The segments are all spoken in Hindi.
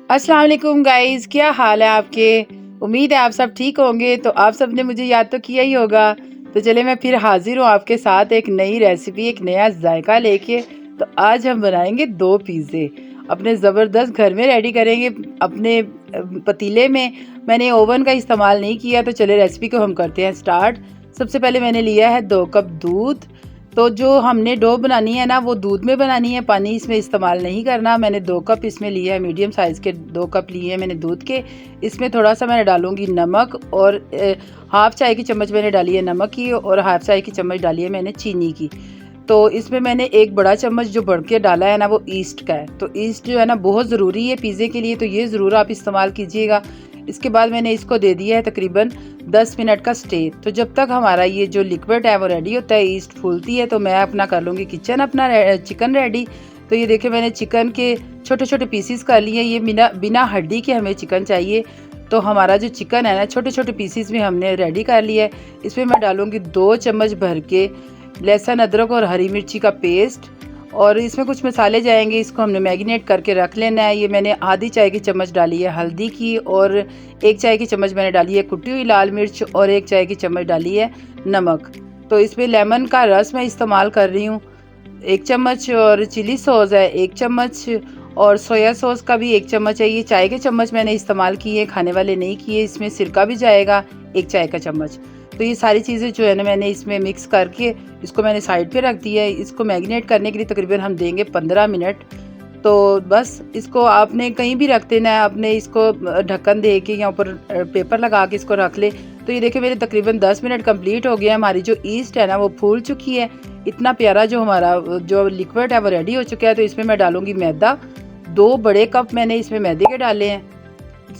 अस्सलाम वालेकुम गाइस, क्या हाल है आपके। उम्मीद है आप सब ठीक होंगे। तो आप सब ने मुझे याद तो किया ही होगा। तो चले मैं फिर हाजिर हूँ आपके साथ एक नई रेसिपी, एक नया जायका लेके। तो आज हम बनाएंगे 2 पिज़्ज़े अपने ज़बरदस्त घर में रेडी करेंगे अपने पतीले में। मैंने ओवन का इस्तेमाल नहीं किया। तो चले रेसिपी को हम करते हैं स्टार्ट। सबसे पहले मैंने लिया है 2 कप दूध। तो जो हमने डो बनानी है ना, वो दूध में बनानी है, पानी इसमें इस्तेमाल नहीं करना। मैंने 2 कप इसमें लिया है, मीडियम साइज़ के 2 कप लिए हैं मैंने दूध के। इसमें थोड़ा सा मैंने डालूंगी नमक और हाफ़ चाय की चम्मच मैंने डाली है नमक की और हाफ़ चाय की चम्मच डाली है मैंने चीनी की। तो इसमें मैंने एक बड़ा चम्मच जो बढ़ के डाला है ना, वो ईस्ट का है। तो ईस्ट जो है ना बहुत ज़रूरी है पिज़्ज़े के लिए, तो ये ज़रूर आप इस्तेमाल कीजिएगा। इसके बाद मैंने इसको दे दिया है तकरीबन 10 मिनट का स्टे। तो जब तक हमारा ये जो लिक्विड है वो रेडी होता है, ईस्ट फूलती है, तो मैं अपना कर लूँगी किचन अपना चिकन रेडी। तो ये देखिए मैंने चिकन के छोटे छोटे पीसीस कर लिए। ये बिना हड्डी के हमें चिकन चाहिए। तो हमारा जो चिकन है ना छोटे छोटे पीसीस में हमने रेडी कर लिया है। इसमें मैं डालूँगी 2 चम्मच भर के लहसुन अदरक और हरी मिर्ची का पेस्ट। और इसमें कुछ मसाले जाएंगे, इसको हमने मैरिनेट करके रख लेना है। ये मैंने आधी चाय की चम्मच डाली है हल्दी की और 1 चाय की चम्मच मैंने डाली है कुटी हुई लाल मिर्च और 1 चाय की चम्मच डाली है नमक। तो इसमें लेमन का रस मैं इस्तेमाल कर रही हूँ 1 चम्मच, और चिली सॉस है 1 चम्मच, और सोया सॉस का भी 1 चम्मच है। ये चाय के चम्मच मैंने इस्तेमाल किए, खाने वाले नहीं किए। इसमें सिरका भी जाएगा 1 चाय का चम्मच। तो ये सारी चीज़ें जो है ना मैंने इसमें मिक्स करके इसको मैंने साइड पे रख दिया है। इसको मैरिनेट करने के लिए तकरीबन हम देंगे 15 मिनट। तो बस इसको आपने कहीं भी रख देना है, अपने इसको ढक्कन दे के या ऊपर पेपर लगा के इसको रख ले। तो ये देखिए मेरे तकरीबन 10 मिनट कंप्लीट हो गया है। हमारी जो ईस्ट है ना वो फूल चुकी है। इतना प्यारा जो हमारा जो लिक्विड है वो रेडी हो चुका है। तो इसमें मैं डालूँगी मैदा। 2 बड़े कप मैंने इसमें मैदे के डाले हैं,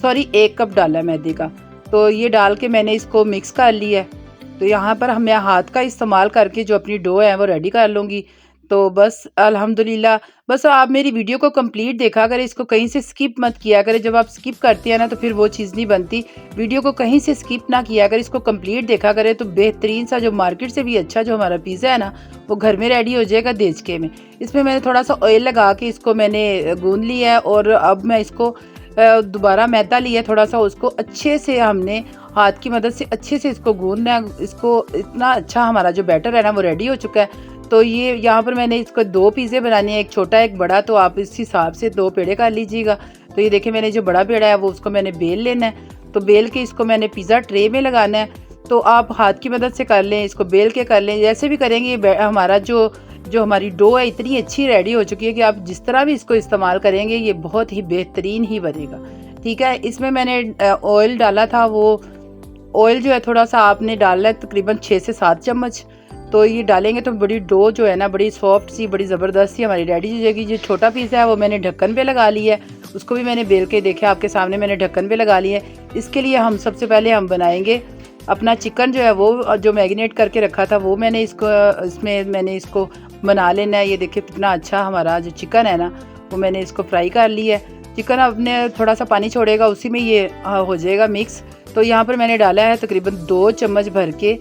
सॉरी 1 कप डाला है मैदे का। तो ये डाल के मैंने इसको मिक्स कर लिया है। तो यहाँ पर मैं हाथ का इस्तेमाल करके जो अपनी डो है वो रेडी कर लूँगी। तो बस अल्हम्दुलिल्लाह, बस आप मेरी वीडियो को कंप्लीट देखा करें, इसको कहीं से स्किप मत किया करें। जब आप स्किप करते हैं ना तो फिर वो चीज़ नहीं बनती। वीडियो को कहीं से स्किप ना किया करें, इसको कंप्लीट देखा करें। तो बेहतरीन सा जो मार्केट से भी अच्छा जो हमारा पिज़्ज़ा है ना वो घर में रेडी हो जाएगा देचके में। इसमें मैंने थोड़ा सा ऑयल लगा के इसको मैंने गूँध लिया है। और अब मैं इसको दोबारा मैदा लिया थोड़ा सा, उसको अच्छे से हमने हाथ की मदद से अच्छे से इसको गूंदना है। इसको इतना अच्छा हमारा जो बैटर है ना वो रेडी हो चुका है। तो ये यहाँ पर मैंने इसको 2 पिज़्ज़े बनाने हैं, एक छोटा एक बड़ा। तो आप इस हिसाब से 2 पेड़े कर लीजिएगा। तो ये देखिए मैंने जो बड़ा पेड़ा है वो उसको मैंने बेल लेना है। तो बेल के इसको मैंने पिज़्ज़ा ट्रे में लगाना है। तो आप हाथ की मदद से कर लें, इसको बेल के कर लें, जैसे भी करेंगे। हमारा जो जो हमारी डो है इतनी अच्छी रेडी हो चुकी है कि आप जिस तरह भी इसको इस्तेमाल करेंगे ये बहुत ही बेहतरीन ही बनेगा। ठीक है, इसमें मैंने ऑयल डाला था। वो ऑयल जो है थोड़ा सा आपने डालना है तकरीबन 6 से 7 चम्मच। तो ये डालेंगे तो बड़ी डो जो है ना बड़ी सॉफ्ट सी बड़ी ज़बरदस्त सी हमारी रेडी हो जाएगी। जो छोटा पीस है वो मैंने ढक्कन पे लगा लिया है, उसको भी मैंने बेल के देखा आपके सामने मैंने ढक्कन पे लगा लिया है। इसके लिए हम सबसे पहले हम बनाएंगे अपना चिकन जो है वो जो मैरिनेट करके रखा था वो मैंने इसको बना लेना है। ये देखिए कितना अच्छा हमारा जो चिकन है ना वो मैंने इसको फ्राई कर लिया है। चिकन अपने थोड़ा सा पानी छोड़ेगा, उसी में ये हो जाएगा मिक्स। तो यहाँ पर मैंने डाला है तकरीबन 2 चम्मच भर के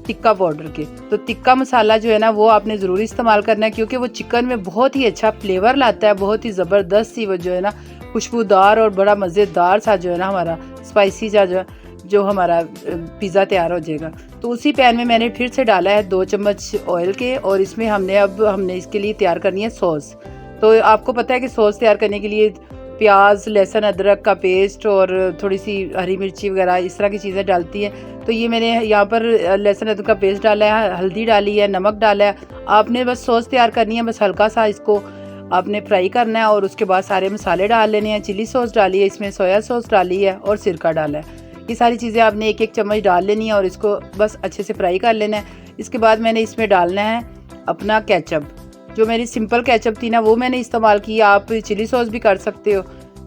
टिक्का पाउडर के। तो टिक्का मसाला जो है ना वो आपने ज़रूर इस्तेमाल करना है, क्योंकि वो चिकन में बहुत ही अच्छा फ्लेवर लाता है, बहुत ही ज़बरदस्त सी वो जो है ना खुशबूदार और बड़ा मज़ेदार सा जो है ना हमारा स्पाइसी सा जो हमारा पिज़्ज़ा तैयार हो जाएगा। तो उसी पैन में मैंने फिर से डाला है 2 चम्मच ऑयल के, और इसमें हमने इसके लिए तैयार करनी है सॉस। तो आपको पता है कि सॉस तैयार करने के लिए प्याज लहसुन अदरक का पेस्ट और थोड़ी सी हरी मिर्ची वगैरह इस तरह की चीज़ें डालती हैं। तो ये मैंने यहाँ पर लहसुन अदरक का पेस्ट डाला है, हल्दी डाली है, नमक डाला है। आपने बस सॉस तैयार करनी है, बस हल्का सा इसको आपने फ्राई करना है। और उसके बाद सारे मसाले डाल लेने हैं। चिली सॉस डाली है, इसमें सोया सॉस डाली है और सिरका डाला है। ये सारी चीज़ें आपने 1-1 चम्मच डाल लेनी है और इसको बस अच्छे से फ्राई कर लेना है। इसके बाद मैंने इसमें डालना है अपना केचप। जो मेरी सिंपल केचप थी ना वो मैंने इस्तेमाल किया, आप चिली सॉस भी कर सकते हो।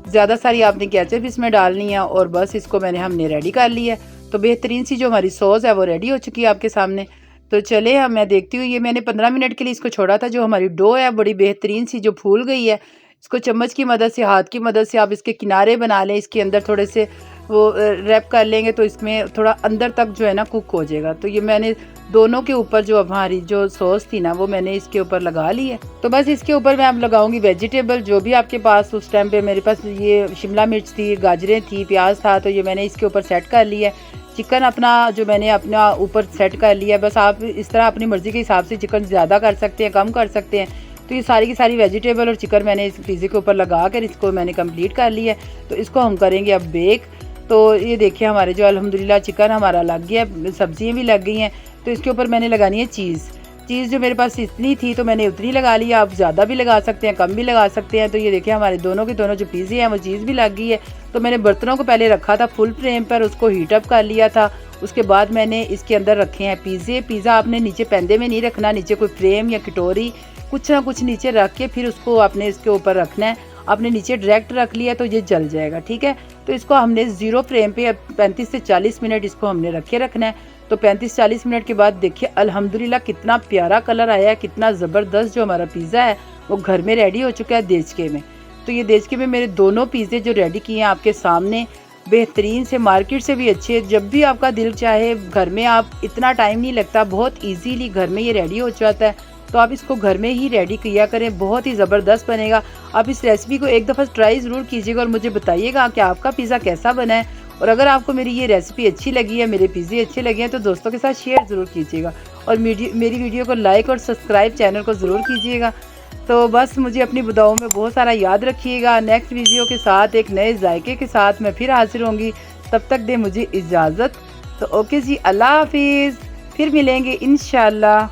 ज़्यादा सारी आपने केचप इसमें डालनी है और बस इसको हमने रेडी कर लिया है। तो बेहतरीन सी जो हमारी सॉस है वो रेडी हो चुकी है आपके सामने। तो चले मैं देखती हूँ। ये मैंने 15 मिनट के लिए इसको छोड़ा था। जो हमारी डो है बड़ी बेहतरीन सी जो फूल गई है। इसको चम्मच की मदद से हाथ की मदद से आप इसके किनारे बना लें, इसके अंदर थोड़े से वो रैप कर लेंगे तो इसमें थोड़ा अंदर तक जो है ना कुक हो जाएगा। तो ये मैंने दोनों के ऊपर जो हमारी जो सॉस थी ना वो मैंने इसके ऊपर लगा ली है। तो बस इसके ऊपर मैं अब लगाऊंगी वेजिटेबल जो भी आपके पास उस टाइम पे मेरे पास ये शिमला मिर्च थी, गाजरें थी, प्याज था, तो ये मैंने इसके ऊपर सेट कर लिया है। चिकन अपना जो मैंने अपना ऊपर सेट कर लिया है। बस आप इस तरह अपनी मर्ज़ी के हिसाब से चिकन ज़्यादा कर सकते हैं, कम कर सकते हैं। तो ये सारी की सारी वेजिटेबल और चिकन मैंने इस पिज़्ज़े के ऊपर लगा कर इसको मैंने कंप्लीट कर लिया है। तो इसको हम करेंगे अब बेक। तो ये देखिए हमारे जो अल्हम्दुलिल्लाह चिकन हमारा लग गया, सब्जियाँ भी लग गई हैं। तो इसके ऊपर मैंने लगानी है चीज़ जो मेरे पास इतनी थी तो मैंने उतनी लगा लिया। आप ज़्यादा भी लगा सकते हैं, कम भी लगा सकते हैं। तो ये देखिए हमारे दोनों के दोनों जो पिज़्ज़े हैं वो चीज़ भी लग गई है। तो मैंने बर्तनों को पहले रखा था फुल फ्लेम पर, उसको हीट अप कर लिया था। उसके बाद मैंने इसके अंदर रखे हैं पिज़्ज़ा आपने नीचे पैंदे में नहीं रखना, नीचे कोई फ्रेम या कटोरी कुछ ना कुछ नीचे रख के फिर उसको आपने इसके ऊपर रखना है। आपने नीचे डायरेक्ट रख लिया तो ये जल जाएगा, ठीक है। तो इसको हमने 0 फ्लेम पे 35 से 40 मिनट इसको हमने रखना है। तो 35-40 मिनट के बाद देखिए अल्हम्दुलिल्लाह कितना प्यारा कलर आया है, कितना ज़बरदस्त जो हमारा पिज़्ज़ा है वो घर में रेडी हो चुका है देचके में। तो ये देचके में मेरे दोनों पिज़्ज़े जो रेडी किए हैं आपके सामने, बेहतरीन से, मार्केट से भी अच्छे। जब भी आपका दिल चाहे घर में, आप इतना टाइम नहीं लगता, बहुत ईजीली घर में ये रेडी हो जाता है। तो आप इसको घर में ही रेडी किया करें, बहुत ही ज़बरदस्त बनेगा। आप इस रेसिपी को एक दफ़ा ट्राई ज़रूर कीजिएगा और मुझे बताइएगा कि आपका पिज़्ज़ा कैसा बना है। और अगर आपको मेरी ये रेसिपी अच्छी लगी है, मेरे पिज़्ज़े अच्छे लगे हैं, तो दोस्तों के साथ शेयर ज़रूर कीजिएगा और मेरी वीडियो को लाइक और सब्सक्राइब चैनल को ज़रूर कीजिएगा। तो बस मुझे अपनी दुआओं में बहुत सारा याद रखिएगा। नेक्स्ट वीडियो के साथ एक नए जायके के साथ मैं फिर हाजिर होंगी। तब तक दे मुझे इजाज़त। तो ओके जी, अल्लाह हाफिज़, फिर मिलेंगे इंशाअल्लाह।